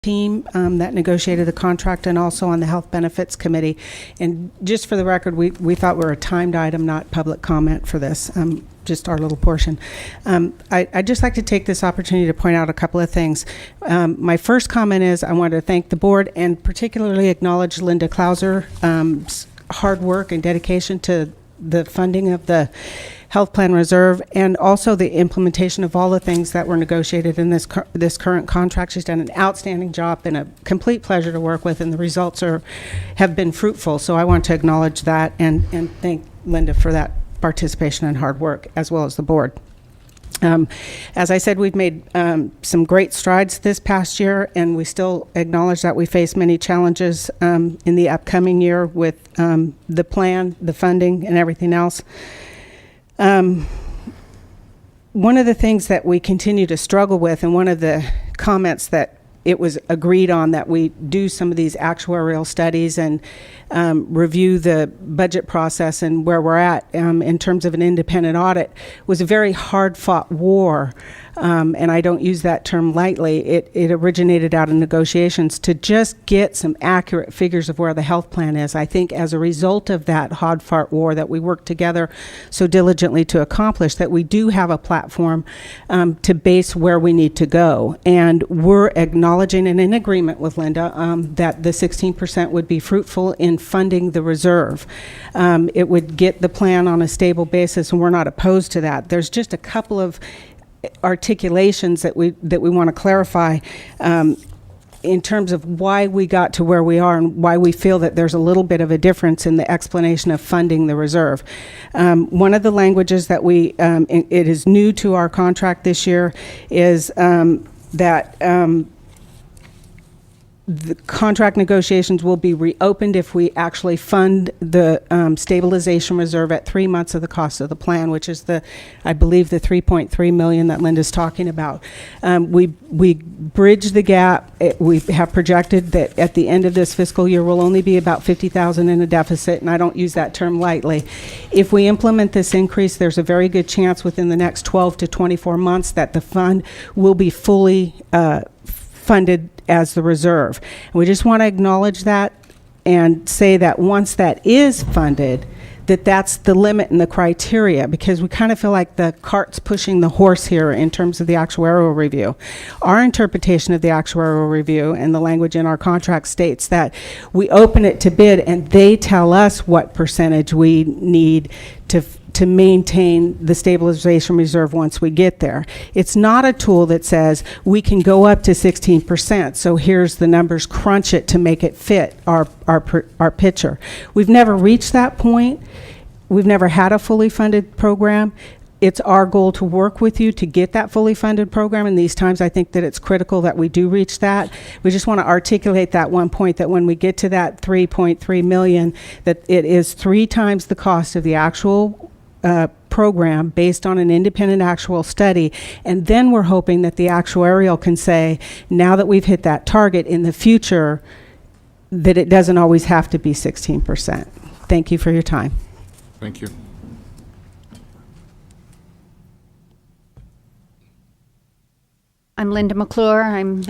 team that negotiated the contract and also on the Health Benefits Committee. And just for the record, we thought we were a timed item, not public comment for this, just our little portion. I'd just like to take this opportunity to point out a couple of things. My first comment is I want to thank the board and particularly acknowledge Linda Clauser's hard work and dedication to the funding of the Health Plan Reserve and also the implementation of all the things that were negotiated in this current contract. She's done an outstanding job, been a complete pleasure to work with, and the results have been fruitful. So I want to acknowledge that and thank Linda for that participation and hard work, as well as the board. As I said, we've made some great strides this past year, and we still acknowledge that we face many challenges in the upcoming year with the plan, the funding, and everything else. One of the things that we continue to struggle with, and one of the comments that it was agreed on that we do some of these actuarial studies and review the budget process and where we're at in terms of an independent audit, was a very hard-fought war. And I don't use that term lightly. It originated out of negotiations to just get some accurate figures of where the health plan is. I think as a result of that hard-fought war that we worked together so diligently to accomplish, that we do have a platform to base where we need to go. And we're acknowledging and in agreement with Linda that the 16% would be fruitful in funding the reserve. It would get the plan on a stable basis, and we're not opposed to that. There's just a couple of articulations that we want to clarify in terms of why we got to where we are and why we feel that there's a little bit of a difference in the explanation of funding the reserve. One of the languages that it is new to our contract this year is that the contract negotiations will be reopened if we actually fund the stabilization reserve at 3 months of the cost of the plan, which is I believe the $3.3 million that Linda's talking about. We bridge the gap. We have projected that at the end of this fiscal year we'll only be about $50,000 in a deficit, and I don't use that term lightly. If we implement this increase, there's a very good chance within the next 12 to 24 months that the fund will be fully funded as the reserve. And we just want to acknowledge that and say that once that is funded, that's the limit and the criteria, because we kind of feel like the cart's pushing the horse here in terms of the actuarial review. Our interpretation of the actuarial review and the language in our contract states that we open it to bid and they tell us what percentage we need to maintain the stabilization reserve once we get there. It's not a tool that says we can go up to 16%, so here's the numbers, crunch it to make it fit our picture. We've never reached that point. We've never had a fully funded program. It's our goal to work with you to get that fully funded program. In these times, I think that it's critical that we do reach that. We just want to articulate that one point, that when we get to that $3.3 million, that it is 3 times the cost of the actual program based on an independent actual study. And then we're hoping that the actuarial can say, now that we've hit that target in the future, that it doesn't always have to be 16%. Thank you for your time. Thank you. I'm Linda McClure. I'm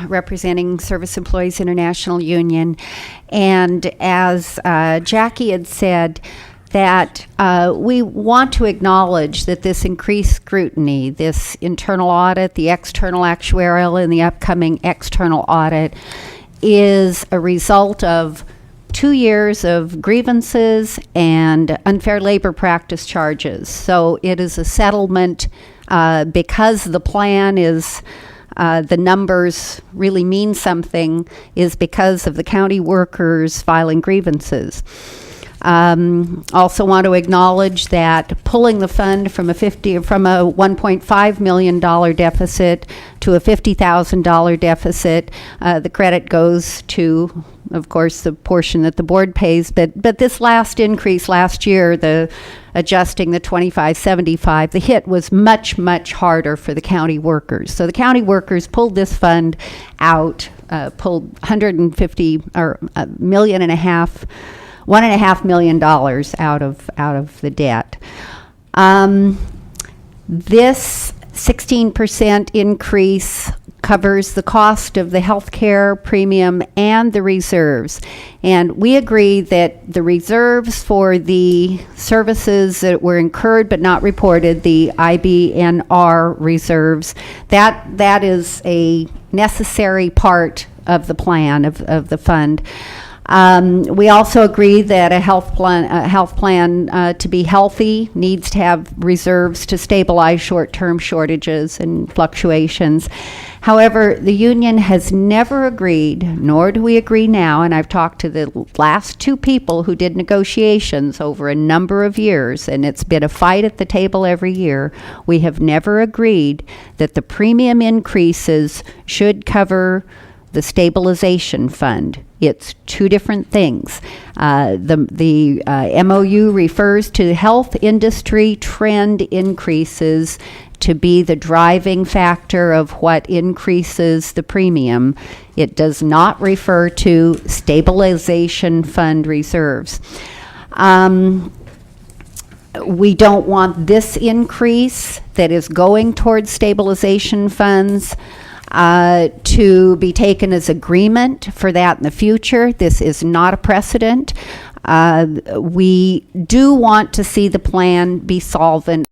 representing Service Employees International Union. And as Jackie had said, that we want to acknowledge that this increased scrutiny, this internal audit, the external actuarial, and the upcoming external audit is a result of 2 years of grievances and unfair labor practice charges. So it is a settlement because the plan is the numbers really mean something, is because of the county workers filing grievances. Also want to acknowledge that pulling the fund from a $1.5 million deficit to a $50,000 deficit, the credit goes to, of course, the portion that the board pays. But this last increase last year, the adjusting the 2575, the hit was much, much harder for the county workers. So the county workers pulled this fund out, pulled $1.5 million out of the debt. This 16% increase covers the cost of the health care premium and the reserves. And we agree that the reserves for the services that were incurred but not reported, the IBNR reserves, that is a necessary part of the plan, of the fund. We also agree that a health plan to be healthy needs to have reserves to stabilize short-term shortages and fluctuations. However, the union has never agreed, nor do we agree now, and I've talked to the last two people who did negotiations over a number of years, and it's been a fight at the table every year. We have never agreed that the premium increases should cover the stabilization fund. It's two different things. The MOU refers to health industry trend increases to be the driving factor of what increases the premium. It does not refer to stabilization fund reserves. We don't want this increase that is going towards stabilization funds to be taken as agreement for that in the future. This is not a precedent. We do want to see the plan be solvent